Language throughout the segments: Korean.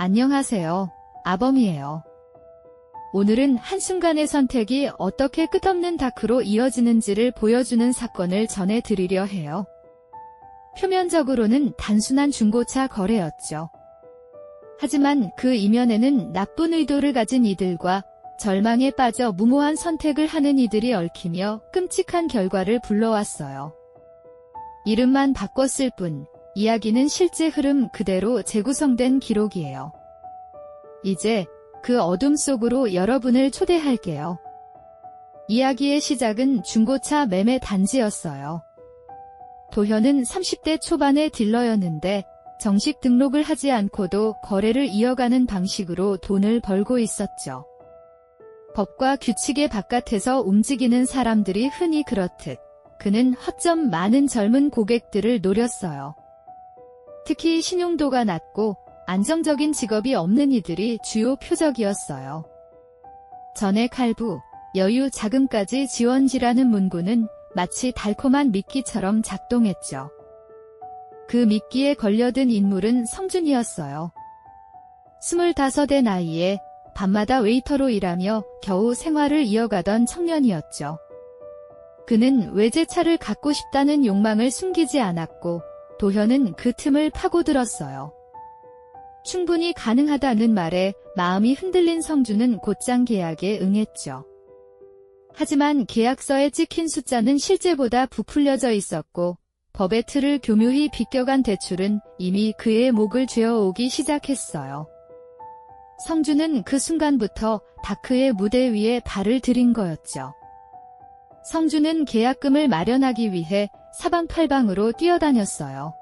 안녕하세요. 아범이에요. 오늘은 한순간의 선택이 어떻게 끝없는 다크로 이어지는지를 보여주는 사건을 전해드리려 해요. 표면적으로는 단순한 중고차 거래였죠. 하지만 그 이면에는 나쁜 의도를 가진 이들과 절망에 빠져 무모한 선택을 하는 이들이 얽히며 끔찍한 결과를 불러왔어요. 이름만 바꿨을 뿐, 이야기는 실제 흐름 그대로 재구성된 기록이에요. 이제 그 어둠 속으로 여러분을 초대할게요. 이야기의 시작은 중고차 매매 단지였어요. 도현은 30대 초반의 딜러였는데 정식 등록을 하지 않고도 거래를 이어가는 방식으로 돈을 벌고 있었죠. 법과 규칙의 바깥에서 움직이는 사람들이 흔히 그렇듯 그는 허점 많은 젊은 고객들을 노렸어요. 특히 신용도가 낮고 안정적인 직업이 없는 이들이 주요 표적이었어요. 전액 할부, 여유 자금까지 지원지라는 문구는 마치 달콤한 미끼처럼 작동했죠. 그 미끼에 걸려든 인물은 성준이었어요. 25의 나이에 밤마다 웨이터로 일하며 겨우 생활을 이어가던 청년이었죠. 그는 외제차를 갖고 싶다는 욕망을 숨기지 않았고 도현은 그 틈을 파고들었어요. 충분히 가능하다는 말에 마음이 흔들린 성준은 곧장 계약에 응했죠. 하지만 계약서에 찍힌 숫자는 실제보다 부풀려져 있었고 법의 틀을 교묘히 비껴간 대출은 이미 그의 목을 죄어오기 시작했어요. 성준은 그 순간부터 다크의 무대 위에 발을 들인 거였죠. 성준은 계약금을 마련하기 위해 사방팔방으로 뛰어다녔어요.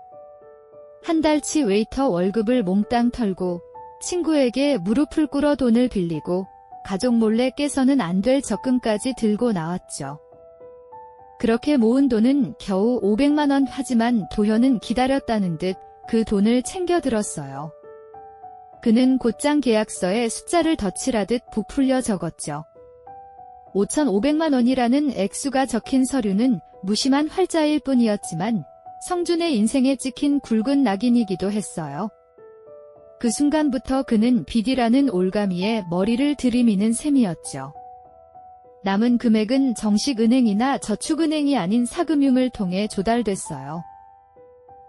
한 달치 웨이터 월급을 몽땅 털고 친구에게 무릎을 꿇어 돈을 빌리고 가족 몰래 깨서는 안 될 적금까지 들고 나왔죠. 그렇게 모은 돈은 겨우 500만 원 하지만 도현은 기다렸다는 듯 그 돈을 챙겨 들었어요. 그는 곧장 계약서에 숫자를 덧칠하듯 부풀려 적었죠. 5,500만 원이라는 액수가 적힌 서류는 무심한 활자일 뿐이었지만 성준의 인생에 찍힌 굵은 낙인이기도 했어요. 그 순간부터 그는 빚이라는 올가미에 머리를 들이미는 셈이었죠. 남은 금액은 정식 은행이나 저축은행이 아닌 사금융을 통해 조달됐어요.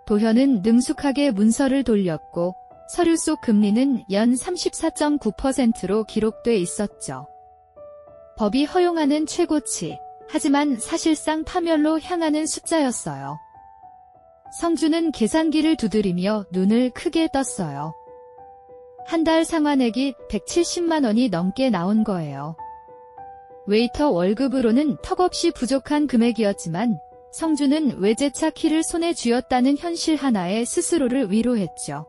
도현은 능숙하게 문서를 돌렸고 서류 속 금리는 연 34.9%로 기록돼 있었죠. 법이 허용하는 최고치, 하지만 사실상 파멸로 향하는 숫자였어요. 성준은 계산기를 두드리며 눈을 크게 떴어요. 한 달 상환액이 170만 원이 넘게 나온 거예요. 웨이터 월급으로는 턱없이 부족한 금액이었지만 성준은 외제차 키를 손에 쥐었다는 현실 하나에 스스로를 위로했죠.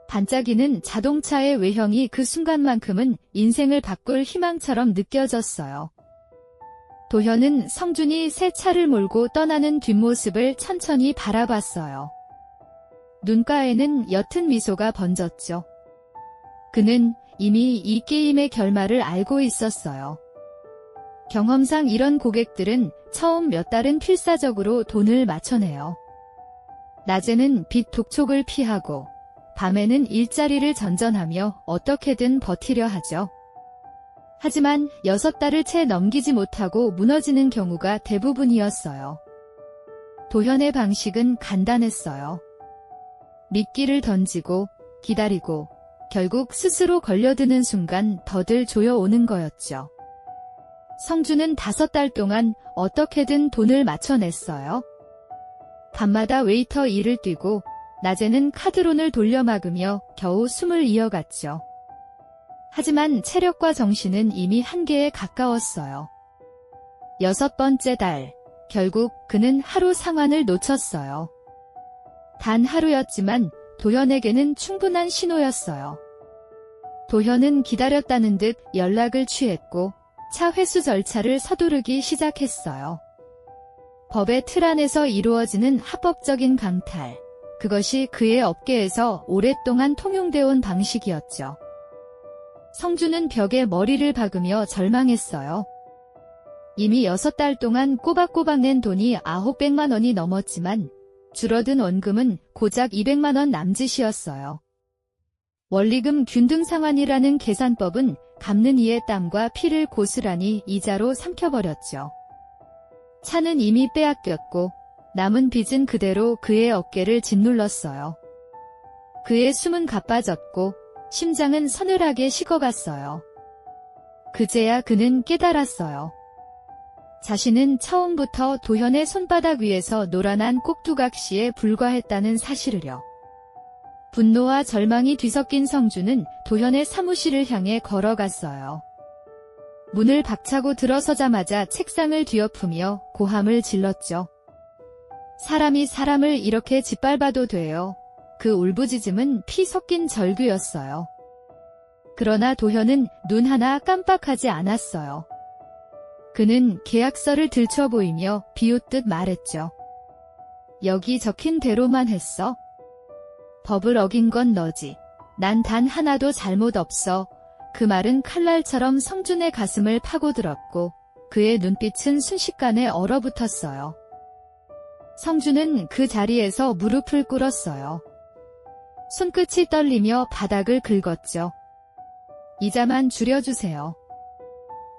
반짝이는 자동차의 외형이 그 순간만큼은 인생을 바꿀 희망처럼 느껴졌어요. 도현은 성준이 새 차를 몰고 떠나는 뒷모습을 천천히 바라봤어요. 눈가에는 옅은 미소가 번졌죠. 그는 이미 이 게임의 결말을 알고 있었어요. 경험상 이런 고객들은 처음 몇 달은 필사적으로 돈을 맞춰내요. 낮에는 빚 독촉을 피하고 밤에는 일자리를 전전하며 어떻게든 버티려 하죠. 하지만 6달을 채 넘기지 못하고 무너지는 경우가 대부분이었어요. 도현의 방식은 간단했어요. 미끼를 던지고 기다리고 결국 스스로 걸려드는 순간 더들 조여오는 거였죠. 성준은 5달 동안 어떻게든 돈을 맞춰냈어요. 밤마다 웨이터 일을 뛰고 낮에는 카드론을 돌려막으며 겨우 숨을 이어갔죠. 하지만 체력과 정신은 이미 한계에 가까웠어요. 6번째 달, 결국 그는 하루 상환을 놓쳤어요. 단 하루였지만 도현에게는 충분한 신호였어요. 도현은 기다렸다는 듯 연락을 취했고 차 회수 절차를 서두르기 시작했어요. 법의 틀 안에서 이루어지는 합법적인 강탈, 그것이 그의 업계에서 오랫동안 통용되어 온 방식이었죠. 성준은 벽에 머리를 박으며 절망했어요. 이미 6달 동안 꼬박꼬박 낸 돈이 900만 원이 넘었지만 줄어든 원금은 고작 200만 원 남짓이었어요. 원리금 균등상환이라는 계산법은 갚는 이의 땀과 피를 고스란히 이자로 삼켜버렸죠. 차는 이미 빼앗겼고 남은 빚은 그대로 그의 어깨를 짓눌렀어요. 그의 숨은 가빠졌고 심장은 서늘하게 식어갔어요. 그제야 그는 깨달았어요. 자신은 처음부터 도현의 손바닥 위에서 노란한 꼭두각시에 불과했다는 사실을요. 분노와 절망이 뒤섞인 성주는 도현의 사무실을 향해 걸어갔어요. 문을 박차고 들어서자마자 책상을 뒤엎으며 고함을 질렀죠. 사람이 사람을 이렇게 짓밟아도 돼요. 그 울부짖음은 피 섞인 절규였어요. 그러나 도현은 눈 하나 깜빡하지 않았어요. 그는 계약서를 들춰보이며 비웃듯 말했죠. 여기 적힌 대로만 했어. 법을 어긴 건 너지. 난 단 하나도 잘못 없어. 그 말은 칼날처럼 성준의 가슴을 파고들었고 그의 눈빛은 순식간에 얼어붙었어요. 성준은 그 자리에서 무릎을 꿇었어요. 손끝이 떨리며 바닥을 긁었죠. 이자만 줄여주세요.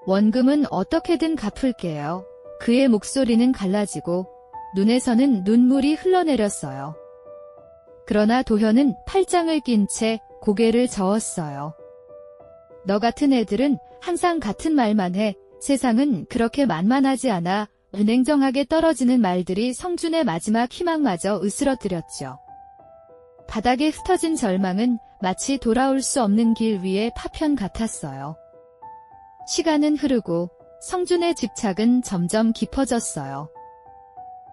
원금은 어떻게든 갚을게요. 그의 목소리는 갈라지고 눈에서는 눈물이 흘러내렸어요. 그러나 도현은 팔짱을 낀 채 고개를 저었어요. 너 같은 애들은 항상 같은 말만 해. 세상은 그렇게 만만하지 않아. 은행정하게 떨어지는 말들이 성준의 마지막 희망마저 으스러뜨렸죠. 바닥에 흩어진 절망은 마치 돌아올 수 없는 길 위의 파편 같았어요. 시간은 흐르고 성준의 집착은 점점 깊어졌어요.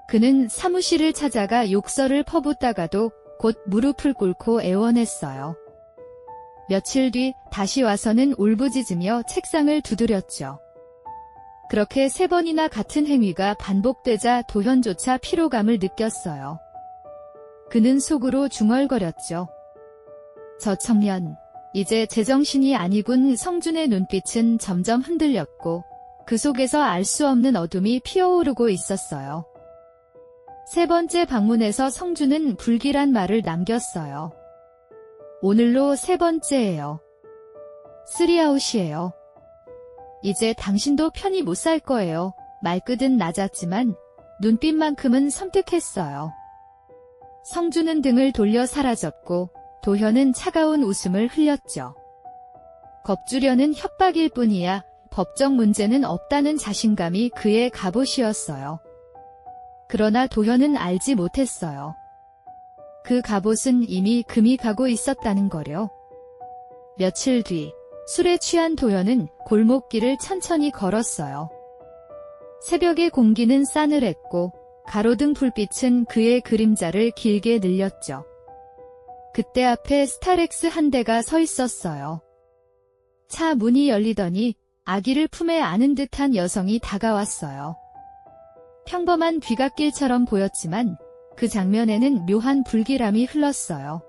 그는 사무실을 찾아가 욕설을 퍼붓다가도 곧 무릎을 꿇고 애원했어요. 며칠 뒤 다시 와서는 울부짖으며 책상을 두드렸죠. 그렇게 3번이나 같은 행위가 반복되자 도현조차 피로감을 느꼈어요. 그는 속으로 중얼거렸죠. 저 청년, 이제 제정신이 아니군. 성준의 눈빛은 점점 흔들렸고 그 속에서 알 수 없는 어둠이 피어오르고 있었어요. 3번째 방문에서 성준은 불길한 말을 남겼어요. 오늘로 3번째예요. 3아웃이에요. 이제 당신도 편히 못 살 거예요. 말끝은 낮았지만 눈빛만큼은 섬뜩했어요. 성준은 등을 돌려 사라졌고 도현은 차가운 웃음을 흘렸죠. 겁주려는 협박일 뿐이야. 법적 문제는 없다는 자신감이 그의 갑옷이었어요. 그러나 도현은 알지 못했어요. 그 갑옷은 이미 금이 가고 있었다는 거려. 며칠 뒤 술에 취한 도현은 골목길을 천천히 걸었어요. 새벽의 공기는 싸늘했고 가로등 불빛은 그의 그림자를 길게 늘렸죠. 그때 앞에 스타렉스 한 대가 서 있었어요. 차 문이 열리더니 아기를 품에 안은 듯한 여성이 다가왔어요. 평범한 귀갓길처럼 보였지만 그 장면에는 묘한 불길함이 흘렀어요.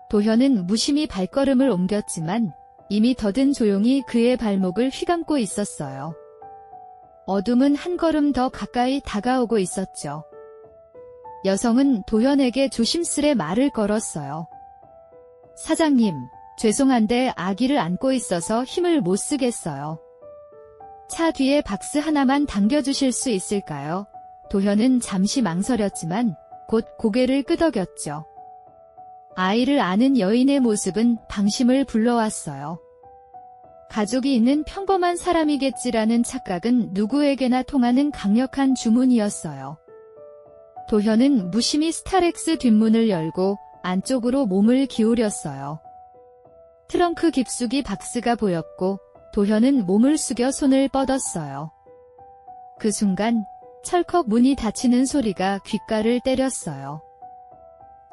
도현은 무심히 발걸음을 옮겼지만 이미 더딘 조용히 그의 발목을 휘감고 있었어요. 어둠은 한 걸음 더 가까이 다가오고 있었죠. 여성은 도현에게 조심스레 말을 걸었어요. 사장님, 죄송한데 아기를 안고 있어서 힘을 못 쓰겠어요. 차 뒤에 박스 하나만 당겨주실 수 있을까요? 도현은 잠시 망설였지만 곧 고개를 끄덕였죠. 아이를 아는 여인의 모습은 방심을 불러왔어요. 가족이 있는 평범한 사람이겠지라는 착각은 누구에게나 통하는 강력한 주문이었어요. 도현은 무심히 스타렉스 뒷문을 열고 안쪽으로 몸을 기울였어요. 트렁크 깊숙이 박스가 보였고 도현은 몸을 숙여 손을 뻗었어요. 그 순간 철컥 문이 닫히는 소리가 귓가를 때렸어요.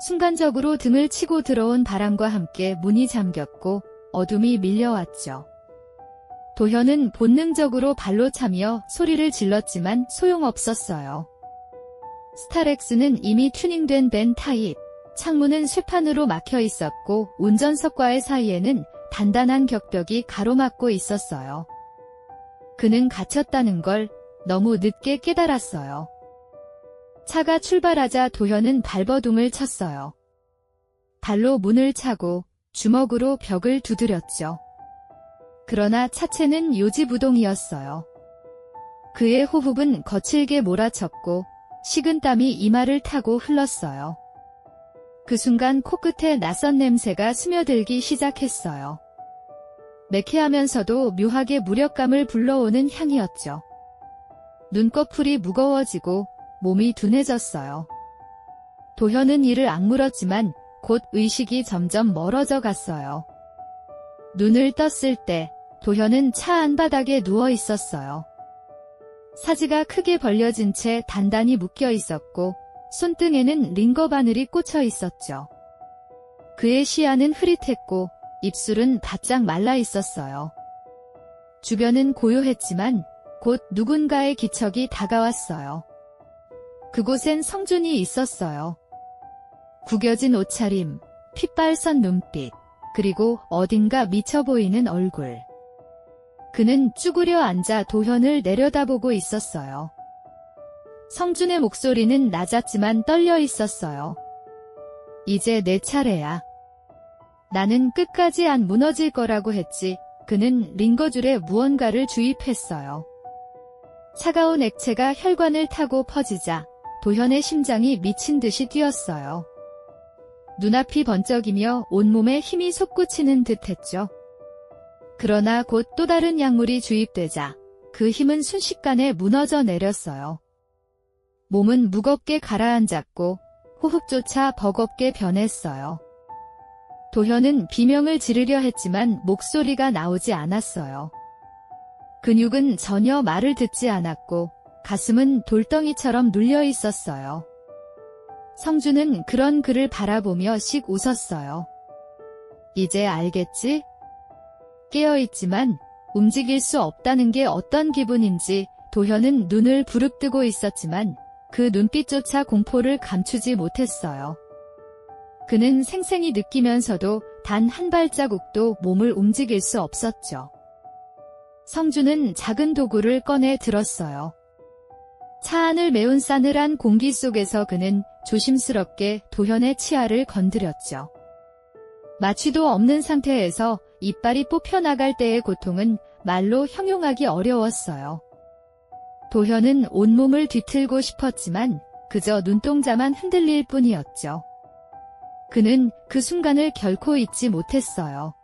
순간적으로 등을 치고 들어온 바람과 함께 문이 잠겼고 어둠이 밀려왔죠. 도현은 본능적으로 발로 차며 소리를 질렀지만 소용없었어요. 스타렉스는 이미 튜닝된 벤 타입, 창문은 쇠판으로 막혀 있었고 운전석과의 사이에는 단단한 격벽이 가로막고 있었어요. 그는 갇혔다는 걸 너무 늦게 깨달았어요. 차가 출발하자 도현은 발버둥을 쳤어요. 발로 문을 차고 주먹으로 벽을 두드렸죠. 그러나 차체는 요지부동이었어요. 그의 호흡은 거칠게 몰아쳤고 식은땀이 이마를 타고 흘렀어요. 그 순간 코끝에 낯선 냄새가 스며들기 시작했어요. 매캐하면서도 묘하게 무력감을 불러오는 향이었죠. 눈꺼풀이 무거워지고 몸이 둔해졌어요. 도현은 이를 악물었지만 곧 의식이 점점 멀어져 갔어요. 눈을 떴을 때 도현은 차 안바닥에 누워 있었어요. 사지가 크게 벌려진 채 단단히 묶여 있었고 손등에는 링거 바늘이 꽂혀 있었죠. 그의 시야는 흐릿했고 입술은 바짝 말라 있었어요. 주변은 고요했지만 곧 누군가의 기척이 다가왔어요. 그곳엔 성준이 있었어요. 구겨진 옷차림, 핏발선 눈빛, 그리고 어딘가 미쳐 보이는 얼굴. 그는 쭈그려 앉아 도현을 내려다보고 있었어요. 성준의 목소리는 낮았지만 떨려 있었어요. 이제 내 차례야. 나는 끝까지 안 무너질 거라고 했지. 그는 링거줄에 무언가를 주입했어요. 차가운 액체가 혈관을 타고 퍼지자 도현의 심장이 미친 듯이 뛰었어요. 눈앞이 번쩍이며 온몸에 힘이 솟구치는 듯했죠. 그러나 곧 또 다른 약물이 주입되자 그 힘은 순식간에 무너져 내렸어요. 몸은 무겁게 가라앉았고 호흡조차 버겁게 변했어요. 도현은 비명을 지르려 했지만 목소리가 나오지 않았어요. 근육은 전혀 말을 듣지 않았고 가슴은 돌덩이처럼 눌려 있었어요. 성준은 그런 그를 바라보며 씩 웃었어요. 이제 알겠지? 깨어있지만 움직일 수 없다는 게 어떤 기분인지. 도현은 눈을 부릅뜨고 있었지만 그 눈빛조차 공포를 감추지 못했어요. 그는 생생히 느끼면서도 단 한 발자국도 몸을 움직일 수 없었죠. 성준은 작은 도구를 꺼내 들었어요. 차 안을 메운 싸늘한 공기 속에서 그는 조심스럽게 도현의 치아를 건드렸죠. 마취도 없는 상태에서 이빨이 뽑혀나갈 때의 고통은 말로 형용하기 어려웠어요. 도현은 온몸을 뒤틀고 싶었지만 그저 눈동자만 흔들릴 뿐이었죠. 그는 그 순간을 결코 잊지 못했어요.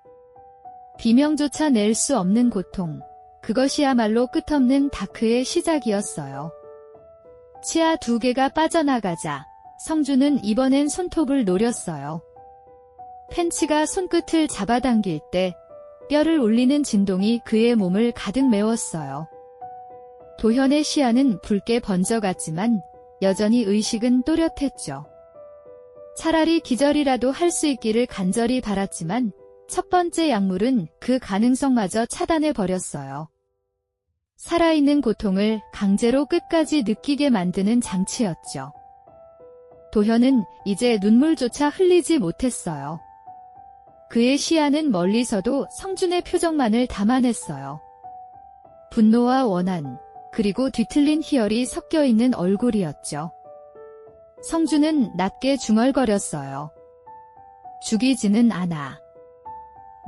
비명조차 낼 수 없는 고통, 그것이야말로 끝없는 다크의 시작이었어요. 치아 2개가 빠져나가자 성준은 이번엔 손톱을 노렸어요. 펜치가 손끝을 잡아당길 때 뼈를 울리는 진동이 그의 몸을 가득 메웠어요. 도현의 시야는 붉게 번져갔지만 여전히 의식은 또렷했죠. 차라리 기절이라도 할 수 있기를 간절히 바랐지만 첫 번째 약물은 그 가능성마저 차단해버렸어요. 살아있는 고통을 강제로 끝까지 느끼게 만드는 장치였죠. 도현은 이제 눈물조차 흘리지 못했어요. 그의 시야는 멀리서도 성준의 표정만을 담아냈어요. 분노와 원한, 그리고 뒤틀린 희열이 섞여있는 얼굴이었죠. 성준은 낮게 중얼거렸어요. 죽이지는 않아.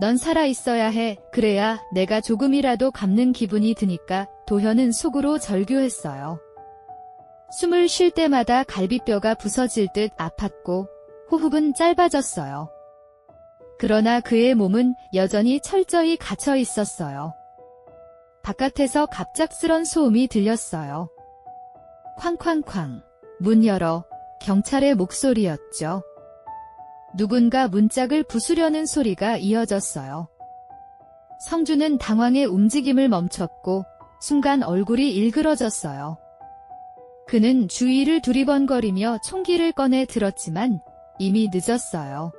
넌 살아있어야 해. 그래야 내가 조금이라도 갚는 기분이 드니까. 도현은 속으로 절규했어요. 숨을 쉴 때마다 갈비뼈가 부서질 듯 아팠고 호흡은 짧아졌어요. 그러나 그의 몸은 여전히 철저히 갇혀 있었어요. 바깥에서 갑작스런 소음이 들렸어요. 쾅쾅쾅. 문 열어. 경찰의 목소리였죠. 누군가 문짝을 부수려는 소리가 이어졌어요. 성준은 당황해 움직임을 멈췄고 순간 얼굴이 일그러졌어요. 그는 주위를 두리번거리며 총기를 꺼내 들었지만 이미 늦었어요.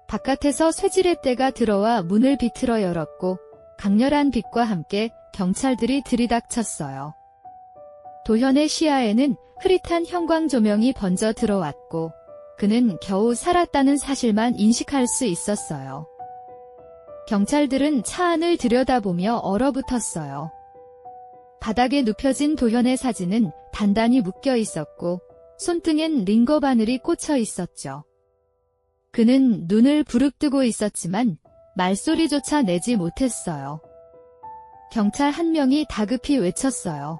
바깥에서 쇠지렛 대가 들어와 문을 비틀어 열었고 강렬한 빛과 함께 경찰들이 들이닥쳤어요. 도현의 시야에는 흐릿한 형광 조명이 번져 들어왔고 그는 겨우 살았다는 사실만 인식할 수 있었어요. 경찰들은 차 안을 들여다보며 얼어붙었어요. 바닥에 눕혀진 도현의 사진은 단단히 묶여 있었고 손등엔 링거 바늘이 꽂혀 있었죠. 그는 눈을 부릅뜨고 있었지만 말소리조차 내지 못했어요. 경찰 한 명이 다급히 외쳤어요.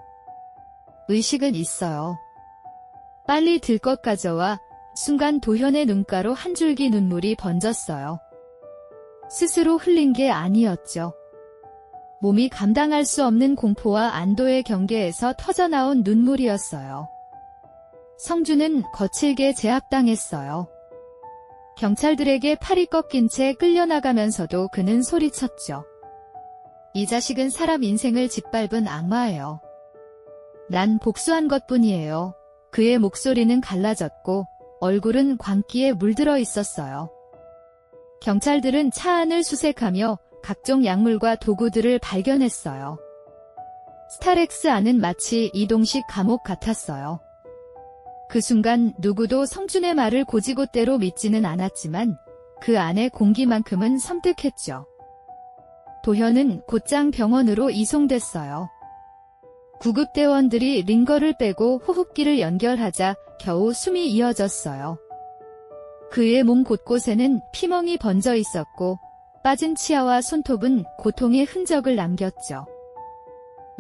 의식은 있어요. 빨리 들것 가져와. 순간 도현의 눈가로 한 줄기 눈물이 번졌어요. 스스로 흘린 게 아니었죠. 몸이 감당할 수 없는 공포와 안도의 경계에서 터져나온 눈물이었어요. 성주는 거칠게 제압당했어요. 경찰들에게 팔이 꺾인 채 끌려나가면서도 그는 소리쳤죠. 이 자식은 사람 인생을 짓밟은 악마예요. 난 복수한 것뿐이에요. 그의 목소리는 갈라졌고 얼굴은 광기에 물들어 있었어요. 경찰들은 차 안을 수색하며 각종 약물과 도구들을 발견했어요. 스타렉스 안은 마치 이동식 감옥 같았어요. 그 순간 누구도 성준의 말을 고지고대로 믿지는 않았지만 그 안의 공기만큼은 섬뜩했죠. 도현은 곧장 병원으로 이송됐어요. 구급대원들이 링거를 빼고 호흡기를 연결하자 겨우 숨이 이어졌어요. 그의 몸 곳곳에는 피멍이 번져 있었고 빠진 치아와 손톱은 고통의 흔적을 남겼죠.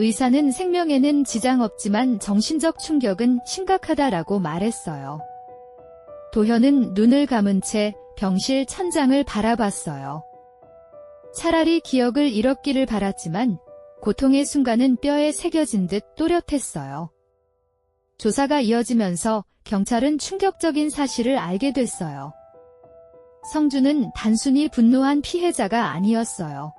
의사는 생명에는 지장 없지만 정신적 충격은 심각하다라고 말했어요. 도현은 눈을 감은 채 병실 천장을 바라봤어요. 차라리 기억을 잃었기를 바랐지만 고통의 순간은 뼈에 새겨진 듯 또렷했어요. 조사가 이어지면서 경찰은 충격적인 사실을 알게 됐어요. 성주는 단순히 분노한 피해자가 아니었어요.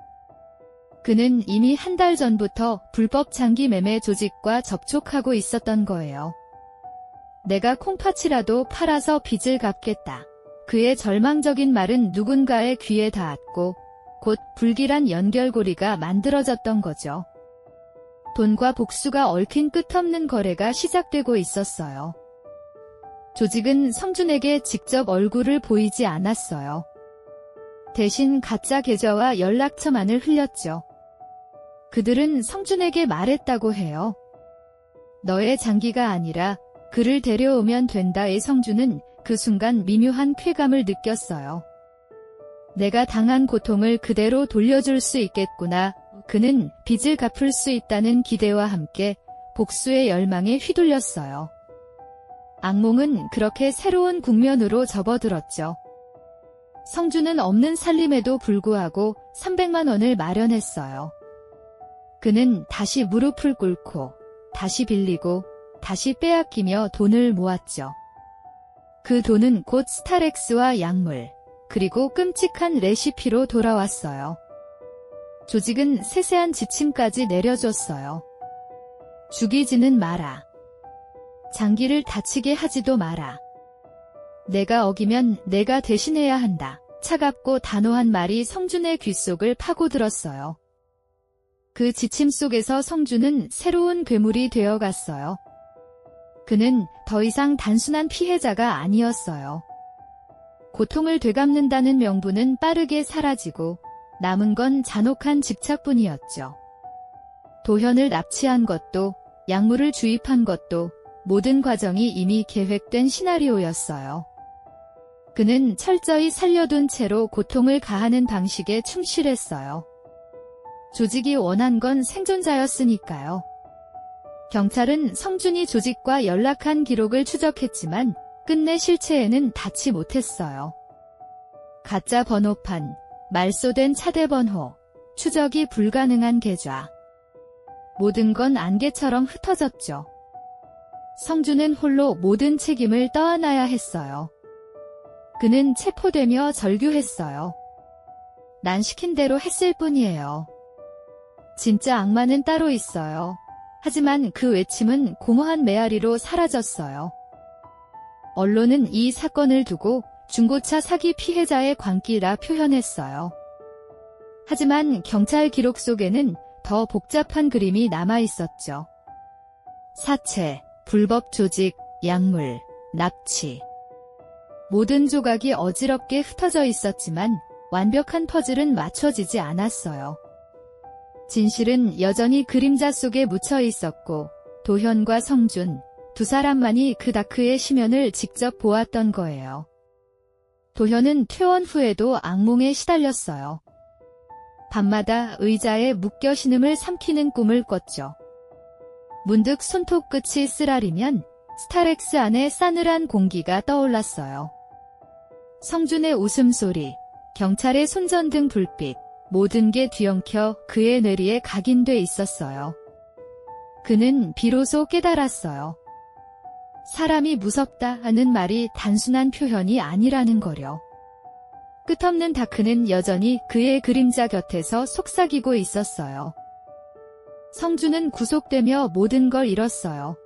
그는 이미 한 달 전부터 불법 장기 매매 조직과 접촉하고 있었던 거예요. 내가 콩팥이라도 팔아서 빚을 갚겠다. 그의 절망적인 말은 누군가의 귀에 닿았고 곧 불길한 연결고리가 만들어졌던 거죠. 돈과 복수가 얽힌 끝없는 거래가 시작되고 있었어요. 조직은 성준에게 직접 얼굴을 보이지 않았어요. 대신 가짜 계좌와 연락처만을 흘렸죠. 그들은 성준에게 말했다고 해요. 너의 장기가 아니라 그를 데려오면 된다의 성준은 그 순간 미묘한 쾌감을 느꼈어요. 내가 당한 고통을 그대로 돌려줄 수 있겠구나. 그는 빚을 갚을 수 있다는 기대와 함께 복수의 열망에 휘둘렸어요. 악몽은 그렇게 새로운 국면으로 접어들었죠. 성주는 없는 살림에도 불구하고 300만 원을 마련했어요. 그는 다시 무릎을 꿇고 다시 빌리고 다시 빼앗기며 돈을 모았죠. 그 돈은 곧 스타렉스와 약물, 그리고 끔찍한 레시피로 돌아왔어요. 조직은 세세한 지침까지 내려줬어요. 죽이지는 마라. 장기를 다치게 하지도 마라. 내가 어기면 내가 대신해야 한다. 차갑고 단호한 말이 성준의 귓속을 파고들었어요. 그 지침 속에서 성준은 새로운 괴물이 되어갔어요. 그는 더 이상 단순한 피해자가 아니었어요. 고통을 되갚는다는 명분은 빠르게 사라지고 남은 건 잔혹한 집착뿐이었죠. 도현을 납치한 것도 약물을 주입한 것도 모든 과정이 이미 계획된 시나리오였어요. 그는 철저히 살려둔 채로 고통을 가하는 방식에 충실했어요. 조직이 원한 건 생존자였으니까요. 경찰은 성준이 조직과 연락한 기록을 추적했지만 끝내 실체에는 닿지 못했어요. 가짜 번호판, 말소된 차대번호, 추적이 불가능한 계좌. 모든 건 안개처럼 흩어졌죠. 성준은 홀로 모든 책임을 떠안아야 했어요. 그는 체포되며 절규했어요. 난 시킨 대로 했을 뿐이에요. 진짜 악마는 따로 있어요. 하지만 그 외침은 공허한 메아리로 사라졌어요. 언론은 이 사건을 두고 중고차 사기 피해자의 광기라 표현했어요. 하지만 경찰 기록 속에는 더 복잡한 그림이 남아있었죠. 사채, 불법 조직, 약물, 납치. 모든 조각이 어지럽게 흩어져 있었지만 완벽한 퍼즐은 맞춰지지 않았어요. 진실은 여전히 그림자 속에 묻혀 있었고 도현과 성준, 두 사람만이 그 다크의 심연을 직접 보았던 거예요. 도현은 퇴원 후에도 악몽에 시달렸어요. 밤마다 의자에 묶여 신음을 삼키는 꿈을 꿨죠. 문득 손톱 끝이 쓰라리면 스타렉스 안에 싸늘한 공기가 떠올랐어요. 성준의 웃음소리, 경찰의 손전등 불빛, 모든 게 뒤엉켜 그의 뇌리에 각인돼 있었어요. 그는 비로소 깨달았어요. 사람이 무섭다 하는 말이 단순한 표현이 아니라는 거려. 끝없는 다크는 여전히 그의 그림자 곁에서 속삭이고 있었어요. 성준은 구속되며 모든 걸 잃었어요.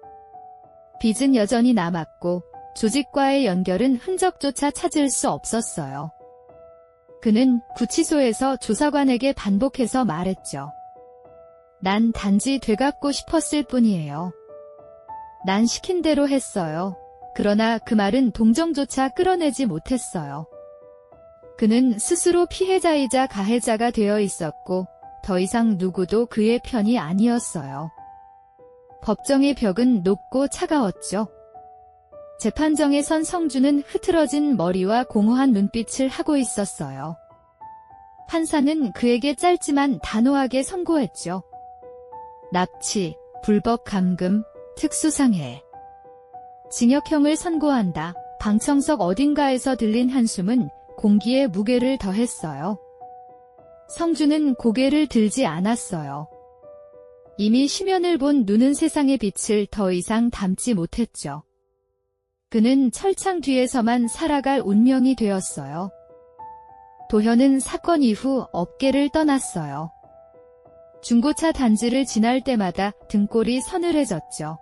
빚은 여전히 남았고 조직과의 연결은 흔적조차 찾을 수 없었어요. 그는 구치소에서 조사관에게 반복해서 말했죠. 난 단지 되갚고 싶었을 뿐이에요. 난 시킨 대로 했어요. 그러나 그 말은 동정조차 끌어내지 못했어요. 그는 스스로 피해자이자 가해자가 되어 있었고 더 이상 누구도 그의 편이 아니었어요. 법정의 벽은 높고 차가웠죠. 재판정에 선 성준은 흐트러진 머리와 공허한 눈빛을 하고 있었어요. 판사는 그에게 짧지만 단호하게 선고했죠. 납치, 불법 감금, 특수상해. 징역형을 선고한다. 방청석 어딘가에서 들린 한숨은 공기에 무게를 더했어요. 성준은 고개를 들지 않았어요. 이미 심연을 본 눈은 세상의 빛을 더 이상 담지 못했죠. 그는 철창 뒤에서만 살아갈 운명이 되었어요. 도현은 사건 이후 업계를 떠났어요. 중고차 단지를 지날 때마다 등골이 서늘해졌죠.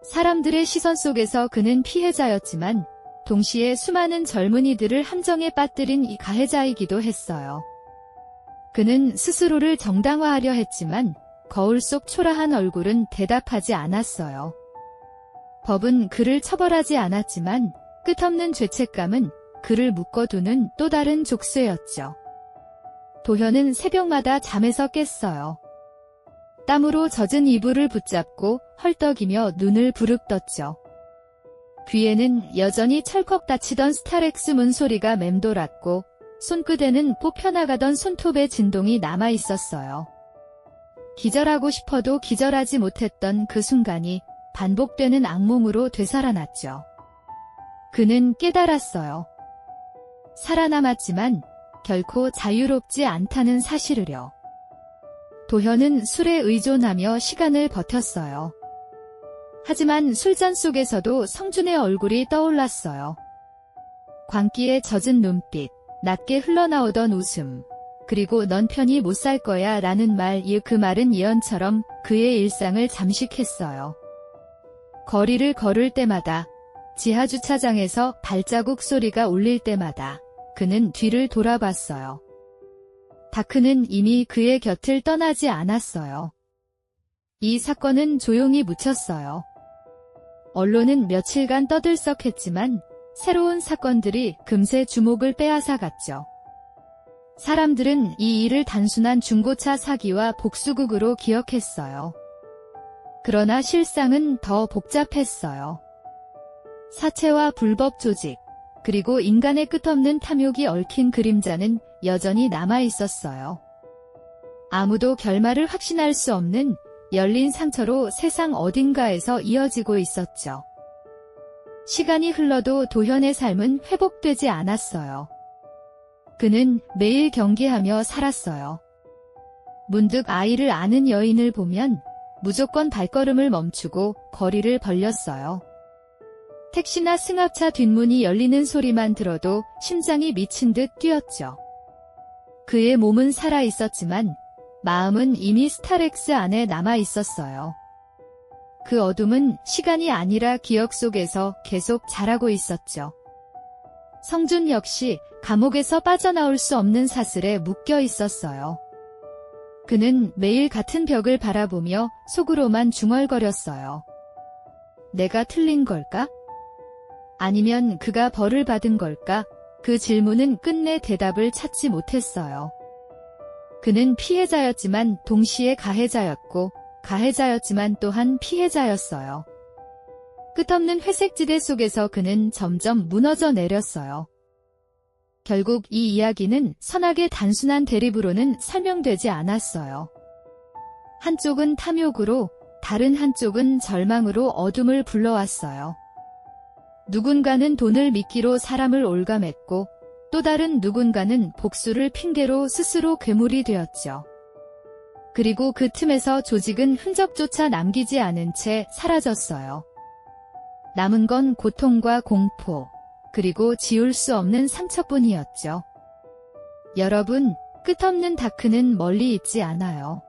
사람들의 시선 속에서 그는 피해자였지만 동시에 수많은 젊은이들을 함정에 빠뜨린 이 가해자이기도 했어요. 그는 스스로를 정당화하려 했지만 거울 속 초라한 얼굴은 대답하지 않았어요. 법은 그를 처벌하지 않았지만 끝없는 죄책감은 그를 묶어두는 또 다른 족쇄였죠. 도현은 새벽마다 잠에서 깼어요. 땀으로 젖은 이불을 붙잡고 헐떡이며 눈을 부릅떴죠. 귀에는 여전히 철컥 닫히던 스타렉스 문소리가 맴돌았고 손끝에는 뽑혀나가던 손톱의 진동이 남아있었어요. 기절하고 싶어도 기절하지 못했던 그 순간이 반복되는 악몽으로 되살아났죠. 그는 깨달았어요. 살아남았지만 결코 자유롭지 않다는 사실을요. 도현은 술에 의존하며 시간을 버텼어요. 하지만 술잔 속에서도 성준의 얼굴이 떠올랐어요. 광기에 젖은 눈빛, 낮게 흘러나오던 웃음, 그리고 넌 편히 못 살 거야 라는 말, 그 말은 예언처럼 그의 일상을 잠식했어요. 거리를 걸을 때마다, 지하주차장에서 발자국 소리가 울릴 때마다 그는 뒤를 돌아봤어요. 다크는 이미 그의 곁을 떠나지 않았어요. 이 사건은 조용히 묻혔어요. 언론은 며칠간 떠들썩했지만 새로운 사건들이 금세 주목을 빼앗아갔죠. 사람들은 이 일을 단순한 중고차 사기와 복수극으로 기억했어요. 그러나 실상은 더 복잡했어요. 사채와 불법 조직, 그리고 인간의 끝없는 탐욕이 얽힌 그림자는 여전히 남아있었어요. 아무도 결말을 확신할 수 없는 열린 상처로 세상 어딘가에서 이어지고 있었죠. 시간이 흘러도 도현의 삶은 회복되지 않았어요. 그는 매일 경계하며 살았어요. 문득 아이를 아는 여인을 보면 무조건 발걸음을 멈추고 거리를 벌렸어요. 택시나 승합차 뒷문이 열리는 소리만 들어도 심장이 미친 듯 뛰었죠. 그의 몸은 살아 있었지만 마음은 이미 스타렉스 안에 남아 있었어요. 그 어둠은 시간이 아니라 기억 속에서 계속 자라고 있었죠. 성준 역시 감옥에서 빠져나올 수 없는 사슬에 묶여 있었어요. 그는 매일 같은 벽을 바라보며 속으로만 중얼거렸어요. 내가 틀린 걸까? 아니면 그가 벌을 받은 걸까? 그 질문은 끝내 대답을 찾지 못했어요. 그는 피해자였지만 동시에 가해자였고 가해자였지만 또한 피해자였어요. 끝없는 회색지대 속에서 그는 점점 무너져 내렸어요. 결국 이 이야기는 선악의 단순한 대립으로는 설명되지 않았어요. 한쪽은 탐욕으로, 다른 한쪽은 절망으로 어둠을 불러왔어요. 누군가는 돈을 미끼로 사람을 올감했고, 또 다른 누군가는 복수를 핑계로 스스로 괴물이 되었죠. 그리고 그 틈에서 조직은 흔적조차 남기지 않은 채 사라졌어요. 남은 건 고통과 공포, 그리고 지울 수 없는 상처뿐이었죠. 여러분, 끝없는 다크는 멀리 있지 않아요.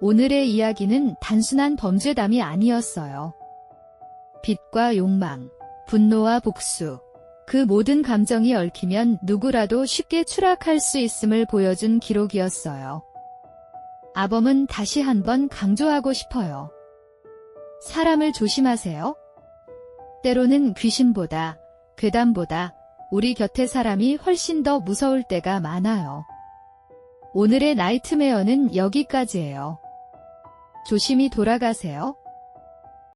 오늘의 이야기는 단순한 범죄담이 아니었어요. 빛과 욕망, 분노와 복수, 그 모든 감정이 얽히면 누구라도 쉽게 추락할 수 있음을 보여준 기록이었어요. 아범은 다시 한번 강조하고 싶어요. 사람을 조심하세요. 때로는 귀신보다, 괴담보다 우리 곁의 사람이 훨씬 더 무서울 때가 많아요. 오늘의 나이트메어는 여기까지예요. 조심히 돌아가세요.